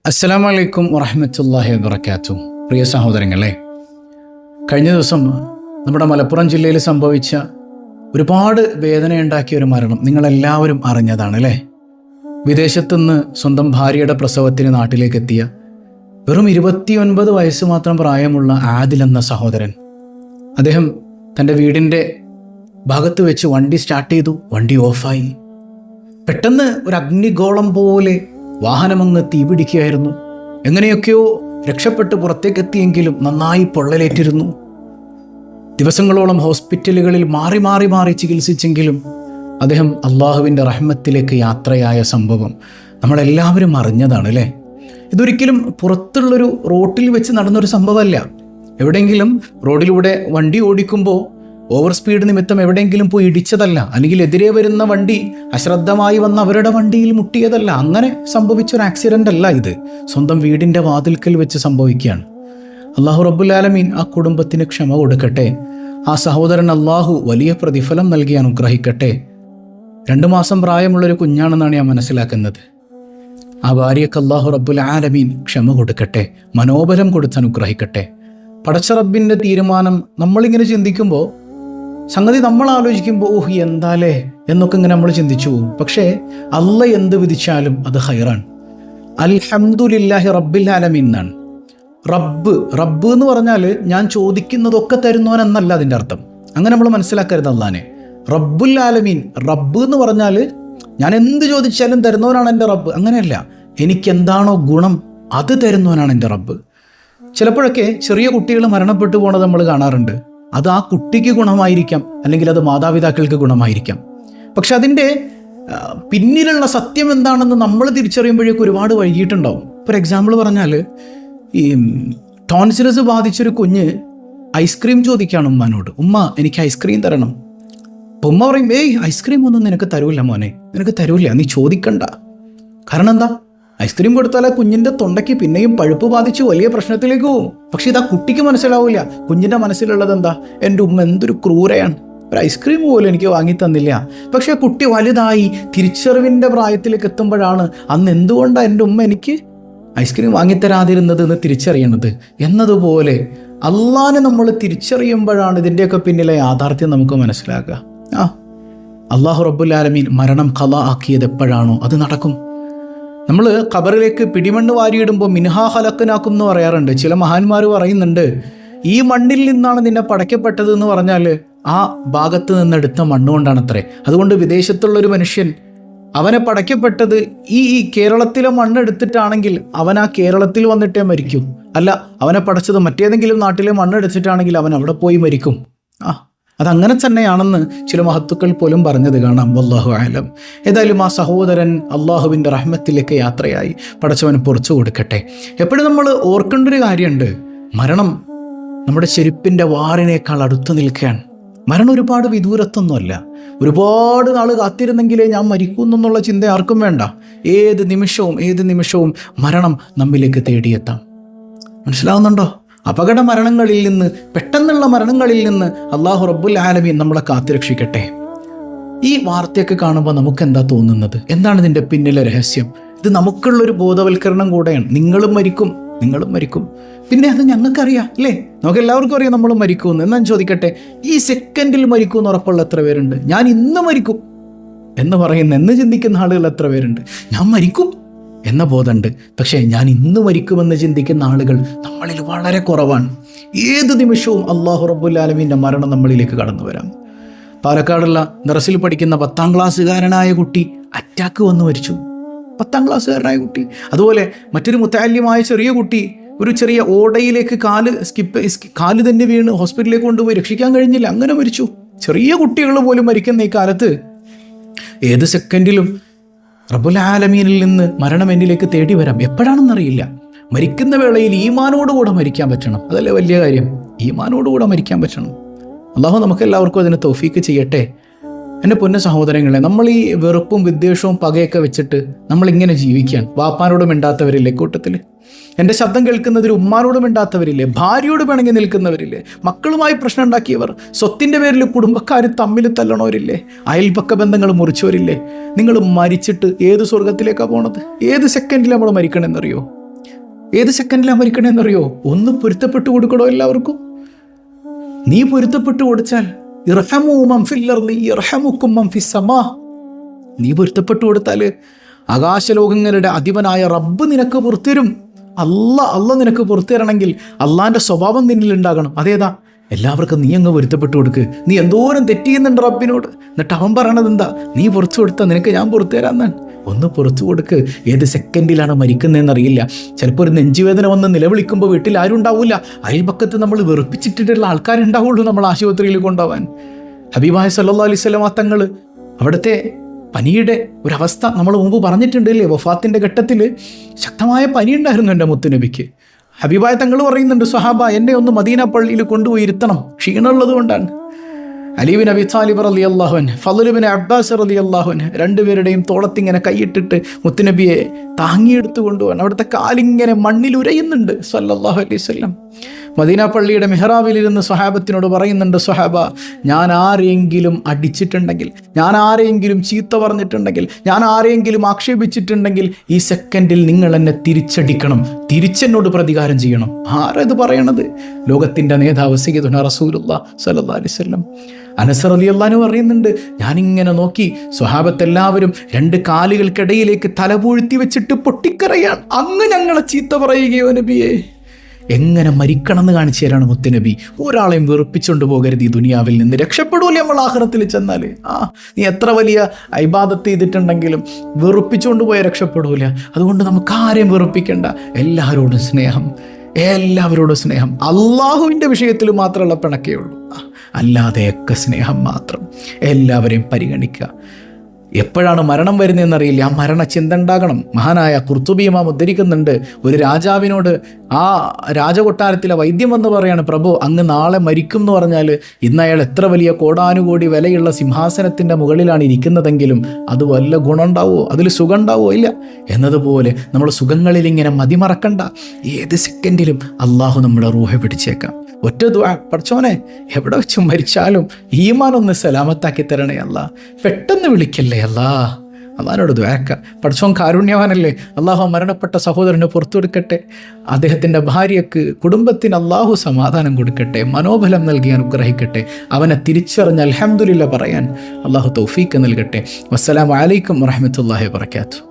അസ്സലാമു അലൈക്കും വറഹ്മത്തുള്ളാഹി വബറകാതുഹു. പ്രിയ സഹോദരങ്ങളെ, കഴിഞ്ഞ ദിവസം നമ്മുടെ മലപ്പുറം ജില്ലയിൽ സംഭവിച്ച ഒരുപാട് വേദനയുണ്ടാക്കിയ ഒരു മരണം നിങ്ങളെല്ലാവരും അറിഞ്ഞതാണ് അല്ലേ? വിദേശത്തുനിന്ന് സ്വന്തം ഭാര്യയുടെ പ്രസവത്തിന് നാട്ടിലേക്ക് എത്തിയ വെറും 29 വയസ്സ് മാത്രം പ്രായമുള്ള ആദിൽ എന്ന സഹോദരൻ, അദ്ദേഹം തൻ്റെ വീടിൻ്റെ ഭാഗത്ത് വെച്ച് വണ്ടി സ്റ്റാർട്ട് ചെയ്തു. വണ്ടി ഓഫായി. പെട്ടെന്ന് ഒരു അഗ്നിഗോളം പോലെ വാഹനമങ്ങ് തീപിടിക്കുകയായിരുന്നു. എങ്ങനെയൊക്കെയോ രക്ഷപ്പെട്ട് പുറത്തേക്ക് എത്തിയെങ്കിലും നന്നായി പൊള്ളലേറ്റിരുന്നു. ദിവസങ്ങളോളം ഹോസ്പിറ്റലുകളിൽ മാറി മാറി മാറി ചികിത്സിച്ചെങ്കിലും അദ്ദേഹം അള്ളാഹുവിൻ്റെ റഹ്മത്തിലേക്ക് യാത്രയായ സംഭവം നമ്മളെല്ലാവരും അറിഞ്ഞതാണ് അല്ലേ? ഇതൊരിക്കലും പുറത്തുള്ളൊരു റോട്ടിൽ വെച്ച് നടന്നൊരു സംഭവമല്ല. എവിടെയെങ്കിലും റോഡിലൂടെ വണ്ടി ഓടിക്കുമ്പോൾ ഓവർ സ്പീഡ് നിമിത്തം എവിടെയെങ്കിലും പോയി ഇടിച്ചതല്ല, അല്ലെങ്കിൽ എതിരെ വരുന്ന വണ്ടി അശ്രദ്ധമായി വന്ന് അവരുടെ വണ്ടിയിൽ മുട്ടിയതല്ല. അങ്ങനെ സംഭവിച്ചൊരു ആക്സിഡൻ്റ് അല്ല ഇത്. സ്വന്തം വീടിൻ്റെ വാതിൽക്കൽ വെച്ച് സംഭവിക്കുകയാണ്. അള്ളാഹു റബ്ബുൽ ആലമീൻ ആ കുടുംബത്തിന് ക്ഷമ കൊടുക്കട്ടെ. ആ സഹോദരൻ അള്ളാഹു വലിയ പ്രതിഫലം നൽകി അനുഗ്രഹിക്കട്ടെ. 2 മാസം പ്രായമുള്ളൊരു കുഞ്ഞാണെന്നാണ് ഞാൻ മനസ്സിലാക്കുന്നത്. ആ ഭാര്യയ്ക്ക് അള്ളാഹു റബ്ബുൽ ആലമീൻ ക്ഷമ കൊടുക്കട്ടെ, മനോബലം കൊടുത്ത് അനുഗ്രഹിക്കട്ടെ. പടച്ച റബ്ബിൻ്റെ തീരുമാനം നമ്മളിങ്ങനെ ചിന്തിക്കുമ്പോൾ, സംഗതി നമ്മൾ ആലോചിക്കുമ്പോൾ ഓഹ് എന്താലേ എന്നൊക്കെ ഇങ്ങനെ നമ്മൾ ചിന്തിച്ചു പോകും. പക്ഷേ അള്ള എന്ത് വിധിച്ചാലും അത് ഹൈറാണ്. അൽഹംദുലില്ലാഹി റബ്ബിൽ ആലമീൻ എന്നാണ്. റബ്ബ് എന്ന് പറഞ്ഞാൽ ഞാൻ ചോദിക്കുന്നതൊക്കെ തരുന്നവൻ എന്നല്ല അതിൻ്റെ അർത്ഥം. അങ്ങനെ നമ്മൾ മനസ്സിലാക്കരുത് അള്ളാനെ. റബ്ബുൽ ആലമീൻ, റബ്ബ് എന്ന് പറഞ്ഞാൽ ഞാൻ എന്ത് ചോദിച്ചാലും തരുന്നവനാണ് എൻ്റെ റബ്ബ്. അങ്ങനെയല്ല, എനിക്കെന്താണോ ഗുണം അത് തരുന്നവനാണ് എൻ്റെ റബ്ബ്. ചിലപ്പോഴൊക്കെ ചെറിയ കുട്ടികൾ മരണപ്പെട്ടു പോണത് നമ്മൾ കാണാറുണ്ട്. അത് ആ കുട്ടിക്ക് ഗുണമായിരിക്കാം, അല്ലെങ്കിൽ അത് മാതാപിതാക്കൾക്ക് ഗുണമായിരിക്കാം. പക്ഷെ അതിൻ്റെ പിന്നിലുള്ള സത്യം എന്താണെന്ന് നമ്മൾ തിരിച്ചറിയുമ്പോഴേക്കും ഒരുപാട് വൈകിട്ടുണ്ടാവും. ഫോർ എക്സാമ്പിൾ പറഞ്ഞാൽ, ഈ ടോൺസിലസ് ബാധിച്ചൊരു കുഞ്ഞ് ഐസ്ക്രീം ചോദിക്കുകയാണ് ഉമ്മാനോട്. ഉമ്മ, എനിക്ക് ഐസ്ക്രീം തരണം. അപ്പം ഉമ്മ പറയും, ഐസ്ക്രീം ഒന്നും നിനക്ക് തരൂല്ല മോനെ, നിനക്ക് തരൂല്ല, നീ ചോദിക്കണ്ട. കാരണം എന്താ? ഐസ്ക്രീം കൊടുത്താൽ ആ കുഞ്ഞിൻ്റെ തൊണ്ടയ്ക്ക് പിന്നെയും പഴുപ്പ് ബാധിച്ച് വലിയ പ്രശ്നത്തിലേക്ക് പോകും. പക്ഷെ ഇത് ആ കുട്ടിക്ക് മനസ്സിലാവില്ല. കുഞ്ഞിൻ്റെ മനസ്സിലുള്ളത് എന്താ? എൻ്റെ ഉമ്മ എന്തൊരു ക്രൂരയാണ്, ഒരു ഐസ്ക്രീം പോലും എനിക്ക് വാങ്ങി തന്നില്ല. പക്ഷേ കുട്ടി വലുതായി തിരിച്ചറിവിൻ്റെ പ്രായത്തിലേക്ക് എത്തുമ്പോഴാണ് അന്ന് എന്തുകൊണ്ടാണ് എൻ്റെ ഉമ്മ എനിക്ക് ഐസ്ക്രീം വാങ്ങിത്തരാതിരുന്നത് എന്ന് തിരിച്ചറിയണത്. എന്നതുപോലെ അള്ളാനെ നമ്മൾ തിരിച്ചറിയുമ്പോഴാണ് ഇതിൻ്റെയൊക്കെ പിന്നിലെ യാഥാർത്ഥ്യം നമുക്ക് മനസ്സിലാക്കുക. അള്ളാഹു റബ്ബുൽ ആലമീൻ മരണം ഖളാ ആക്കിയത് എപ്പോഴാണോ അത് നടക്കും. നമ്മൾ ഖബറിലേക്ക് പിടിമണ്ണ് വാരിയിടുമ്പോൾ മിൻഹാ ഖലഖ്നാകും എന്ന് പറയാറുണ്ട്. ചില മഹാന്മാർ പറയുന്നുണ്ട്, ഈ മണ്ണിൽ നിന്നാണ് നിന്നെ പടയ്ക്കപ്പെട്ടത് എന്ന് പറഞ്ഞാൽ ആ ഭാഗത്ത് നിന്നെടുത്ത മണ്ണുകൊണ്ടാണത്രേ. അതുകൊണ്ട് വിദേശത്തുള്ളൊരു മനുഷ്യൻ അവനെ പടയ്ക്കപ്പെട്ടത് ഈ കേരളത്തിലെ മണ്ണെടുത്തിട്ടാണെങ്കിൽ അവൻ ആ കേരളത്തിൽ വന്നിട്ടേ മരിക്കും. അല്ല, അവനെ പടച്ചത് മറ്റേതെങ്കിലും നാട്ടിലെ മണ്ണെടുത്തിട്ടാണെങ്കിൽ അവൻ അവിടെ പോയി മരിക്കും. അതങ്ങനെ തന്നെയാണെന്ന് ചില മഹത്തുക്കൾ പോലും പറഞ്ഞത് കാണാം. വല്ലാഹു ആലം. ഏതായാലും ആ സഹോദരൻ അള്ളാഹുവിൻ്റെ റഹ്മത്തിലേക്ക് യാത്രയായി. പടച്ചവന് പുറത്തു കൊടുക്കട്ടെ. എപ്പോഴും നമ്മൾ ഓർക്കേണ്ട ഒരു കാര്യമുണ്ട്, മരണം നമ്മുടെ ചെരുപ്പിൻ്റെ വാറിനേക്കാൾ അടുത്ത് നിൽക്കുകയാണ്. മരണം ഒരുപാട് വിദൂരത്തൊന്നുമല്ല. ഒരുപാട് നാൾ കാത്തിരുന്നെങ്കിലേ ഞാൻ മരിക്കുമെന്നുള്ള ചിന്ത ആർക്കും വേണ്ട. ഏത് നിമിഷവും മരണം നമ്മിലേക്ക് തേടിയെത്താം. മനസ്സിലാവുന്നുണ്ടോ? അപകട മരണങ്ങളിൽ നിന്ന്, പെട്ടെന്നുള്ള മരണങ്ങളിൽ നിന്ന് അള്ളാഹു റബ്ബുൽ ആലമീൻ നമ്മളെ കാത്തുരക്ഷിക്കട്ടെ. ഈ വാർത്തയൊക്കെ കാണുമ്പോൾ നമുക്ക് എന്താ തോന്നുന്നത്? എന്താണ് ഇതിൻ്റെ പിന്നിലെ രഹസ്യം? ഇത് നമുക്കുള്ളൊരു ബോധവൽക്കരണം കൂടെയാണ്. നിങ്ങളും മരിക്കും. പിന്നെ അത് ഞങ്ങൾക്കറിയാം അല്ലേ? നമുക്ക് എല്ലാവർക്കും അറിയാം നമ്മൾ മരിക്കുമെന്ന്. എന്നാൻ ചോദിക്കട്ടെ, ഈ സെക്കൻഡിൽ മരിക്കുമെന്ന് ഉറപ്പുള്ള എത്ര പേരുണ്ട്? ഞാൻ ഇന്ന് മരിക്കും എന്ന് ചിന്തിക്കുന്ന ആളുകൾ എത്ര പേരുണ്ട്? ഞാൻ മരിക്കും എന്ന ബോധമുണ്ട്, പക്ഷേ ഞാൻ ഇന്ന് മരിക്കുമെന്ന് ചിന്തിക്കുന്ന ആളുകൾ നമ്മളിൽ വളരെ കുറവാണ്. ഏത് നിമിഷവും അള്ളാഹു റബ്ബുൽ ആലമീൻ്റെ മരണം നമ്മളിലേക്ക് കടന്നു വരാം. പാലക്കാടുള്ള ദറസിൽ പഠിക്കുന്ന 10ാം ക്ലാസ്സുകാരനായ കുട്ടി അറ്റാക്ക് വന്ന് മരിച്ചു. 10ാം ക്ലാസ്സുകാരനായ കുട്ടി. അതുപോലെ മറ്റൊരു മുത്തഅല്ലിമായ ചെറിയ കുട്ടി ഒരു ചെറിയ ഓടയിലേക്ക് കാല് തന്നെ വീണ് ഹോസ്പിറ്റലിലേക്ക് കൊണ്ടുപോയി രക്ഷിക്കാൻ കഴിഞ്ഞില്ല, അങ്ങനെ മരിച്ചു. ചെറിയ കുട്ടികൾ പോലും മരിക്കുന്ന ഈ കാലത്ത് ഏത് സെക്കൻഡിലും റബ്ബുൽ ആലമീനിൽ നിന്ന് മരണം എന്നിലേക്ക് തേടി വരാം. എപ്പോഴാണെന്നറിയില്ല. മരിക്കുന്ന വേളയിൽ ഈമാനോടുകൂടെ മരിക്കാൻ പറ്റണം. അതല്ലേ വലിയ കാര്യം? ഈമാനോടുകൂടെ മരിക്കാൻ പറ്റണം. അള്ളാഹു നമുക്കെല്ലാവർക്കും അതിന് തൗഫീക്ക് ചെയ്യട്ടെ. എൻ്റെ പൊന്ന സഹോദരങ്ങളെ, നമ്മൾ ഈ വെറുപ്പും വിദ്വേഷവും പകയൊക്കെ വെച്ചിട്ട് നമ്മളിങ്ങനെ ജീവിക്കാൻ. വാപ്പാനോട് മിണ്ടാത്തവരില്ലേ കൂട്ടത്തിൽ? എൻ്റെ ശബ്ദം കേൾക്കുന്നതിൽ ഉമ്മാനോട് മിണ്ടാത്തവരില്ലേ? ഭാര്യയോട് പിണങ്ങി നിൽക്കുന്നവരില്ലേ? മക്കളുമായി പ്രശ്നം ഉണ്ടാക്കിയവർ, സ്വത്തിൻ്റെ പേരിൽ കുടുംബക്കാർ തമ്മിൽ തല്ലണവരില്ലേ? അയൽപക്ക ബന്ധങ്ങൾ മുറിച്ചവരില്ലേ? നിങ്ങൾ മരിച്ചിട്ട് ഏത് സ്വർഗത്തിലേക്കാണ് പോണത്? ഏത് സെക്കൻഡിൽ നമ്മൾ മരിക്കണമെന്നറിയോ? ഏത് സെക്കൻഡിലാണ് മരിക്കണേന്നറിയോ? ഒന്ന് പൊരുത്തപ്പെട്ടു കൊടുക്കണോ എല്ലാവർക്കും? നീ പൊരുത്തപ്പെട്ടു കൊടുത്താൽ ഇർഹമു മൻ ഫിൽ അർളി യർഹമുക്കും മൻ ഫിസ് സമാ. നീ പൊരുത്തപ്പെട്ടു കൊടുത്താൽ ആകാശലോകങ്ങളുടെ അധിപനായ റബ്ബ് നിനക്ക് പുറത്തുതരും. അല്ല നിനക്ക് പുറത്തു തരണമെങ്കിൽ അള്ളാൻ്റെ സ്വഭാവം നിന്നിലുണ്ടാകണം. അതേതാ? എല്ലാവർക്കും നീ അങ്ങ് പൊരുത്തപ്പെട്ടു കൊടുക്ക്. നീ എന്തോരം തെറ്റിയുന്നുണ്ട് റബ്ബിനോട്, എന്നിട്ട് അവൻ പറയണത് എന്താ? നീ പുറത്തു കൊടുത്താൽ നിനക്ക് ഞാൻ പുറത്തു തരാമെന്നാണ്. ഒന്ന് പുറത്തു കൊടുക്ക്. ഏത് സെക്കൻഡിലാണ് മരിക്കുന്നതെന്നറിയില്ല. ചിലപ്പോൾ ഒരു നെഞ്ചുവേദന വന്ന് നിലവിളിക്കുമ്പോൾ വീട്ടിൽ ആരും ഉണ്ടാവില്ല. അയൽപക്കത്ത് നമ്മൾ വെറുപ്പിച്ചിട്ടിട്ടുള്ള ആൾക്കാരുണ്ടാവുള്ളൂ നമ്മൾ ആശുപത്രിയിൽ കൊണ്ടുപോകാൻ. ഹബീബായ സല്ലല്ലാഹു അലൈഹി വസല്ലം തങ്ങൾ അവിടുത്തെ പനിയുടെ ഒരവസ്ഥ നമ്മൾ മുമ്പ് പറഞ്ഞിട്ടുണ്ടല്ലേ? വഫാത്തിൻ്റെ ഘട്ടത്തിൽ ശക്തമായ പനി ഉണ്ടായിരുന്നു എൻ്റെ മുത്തുനബിക്ക്. ഹബീബായ തങ്ങൾ പറയുന്നുണ്ട്, സ്വഹാബ എന്നെ ഒന്ന് മദീന പള്ളിയിൽ കൊണ്ടുപോയി ഇരുത്തണം, ക്ഷീണമുള്ളത് കൊണ്ടാണ്. അലി ബിൻ അബി താലിബ് റളിയല്ലാഹു അൻഹു, ഫളൽ ബിൻ അബ്ബാസ് റളിയല്ലാഹു അൻഹു, രണ്ടുപേരുടെയും തോളത്തിങ്ങനെ കൈയിട്ടിട്ട് മുത്തുനബിയെ താങ്ങിയെടുത്ത് കൊണ്ടുപോകാൻ. അവിടുത്തെ കാലിങ്ങനെ മണ്ണിൽ ഉരയുന്നുണ്ട് സല്ലല്ലാഹു അലൈഹി വസല്ലം. മദീന പള്ളിയുടെ മെഹ്റാബിലിരുന്ന് സ്വഹാബത്തിനോട് പറയുന്നുണ്ട്, സ്വഹാബ ഞാൻ ആരെയെങ്കിലും അടിച്ചിട്ടുണ്ടെങ്കിൽ, ഞാൻ ആരെയെങ്കിലും ചീത്ത പറഞ്ഞിട്ടുണ്ടെങ്കിൽ, ഞാൻ ആരെയെങ്കിലും ആക്ഷേപിച്ചിട്ടുണ്ടെങ്കിൽ ഈ സെക്കൻഡിൽ നിങ്ങൾ എന്നെ തിരിച്ചടിക്കണം, തിരിച്ചെന്നോട് പ്രതികാരം ചെയ്യണം. ആരാ ഇത് പറയണത്? ലോകത്തിൻ്റെ നേതാവ് സയ്യിദുനാ റസൂലുള്ളാഹി സ്വല്ലല്ലാഹു അലൈഹി വസല്ലം. അനസ് റളിയല്ലാഹു അൻഹു പറയുന്നുണ്ട്, ഞാനിങ്ങനെ നോക്കി സ്വഹാബത്തെല്ലാവരും രണ്ട് കാലുകൾക്കിടയിലേക്ക് തലപൂഴ്ത്തി വെച്ചിട്ട് പൊട്ടിക്കരയാൻ. അങ്ങ് ഞങ്ങളെ ചീത്ത പറയുകയോ നബിയെ? എങ്ങനെ മരിക്കണം എന്ന് കാണിച്ചു തരാണ് മുത്തുനബി. ഒരാളെയും വെറുപ്പിച്ചുകൊണ്ട് പോകരുത്. ഈ ദുനിയാവിൽ നിന്ന് രക്ഷപ്പെടൂലേ നമ്മൾ ആഖിറത്തിൽ ചെന്നാൽ? നീ എത്ര വലിയ ഇബാദത്ത് ചെയ്തിട്ടുണ്ടെങ്കിലും വെറുപ്പിച്ചുകൊണ്ട് പോയാൽ രക്ഷപ്പെടൂല. അതുകൊണ്ട് നമുക്ക് ആരെയും വെറുപ്പിക്കണ്ട. എല്ലാവരോടും സ്നേഹം, എല്ലാവരോടും സ്നേഹം. അള്ളാഹുവിൻ്റെ വിഷയത്തിൽ മാത്രമുള്ള പിണക്കേ ഉള്ളൂ, അല്ലാതെയൊക്കെ സ്നേഹം മാത്രം. എല്ലാവരെയും പരിഗണിക്കുക. എപ്പോഴാണ് മരണം വരുന്നതെന്നറിയില്ല. ആ മരണചിന്ത ഉണ്ടാകണം. മഹാനായ ഖുർത്തുബി ഇമാം ഉദ്ധരിക്കുന്നുണ്ട്, ഒരു രാജാവിനോട് ആ രാജകൊട്ടാരത്തിലെ വൈദ്യം എന്ന് പറയാണ്, പ്രഭു അങ്ങ് നാളെ മരിക്കും എന്ന് പറഞ്ഞാൽ ഇന്ന് അയാൾ എത്ര വലിയ കോടാനുകോടി വിലയുള്ള സിംഹാസനത്തിൻ്റെ മുകളിലാണ് ഇരിക്കുന്നതെങ്കിലും അത് വല്ല ഗുണം ഉണ്ടാവുമോ? അതിൽ സുഖം ഉണ്ടാവുമോ? ഇല്ല. എന്നതുപോലെ നമ്മൾ സുഖങ്ങളിൽ ഇങ്ങനെ മതിമറക്കണ്ട. ഏത് സെക്കൻഡിലും അള്ളാഹു നമ്മുടെ റൂഹെ പിടിച്ചേക്കാം. ഒറ്റ ദുആ, പഠിച്ചോനെ എവിടെ വെച്ച് മരിച്ചാലും ഈമാനൊന്ന് സലാമത്താക്കി തരണേ അല്ലാ, പെട്ടെന്ന് വിളിക്കല്ലേ അല്ലാ. അള്ളാഹിനോട് ദുആക്ക. പഠിച്ചോൻ കാരുണ്യവാനല്ലേ. അള്ളാഹു മരണപ്പെട്ട സഹോദരന് പുറത്തു കൊടുക്കട്ടെ. അദ്ദേഹത്തിൻ്റെ ഭാര്യയ്ക്ക്, കുടുംബത്തിന് അള്ളാഹു സമാധാനം കൊടുക്കട്ടെ, മനോബലം നൽകി അനുഗ്രഹിക്കട്ടെ. അവനെ തിരിച്ചറിഞ്ഞ് അൽഹംദുലില്ലാ പറയാൻ അള്ളാഹു തൗഫീക്ക് നൽകട്ടെ. വസ്സലാമു അലൈക്കും വറഹ്മത്തുള്ളാഹി വബറകാതുഹു.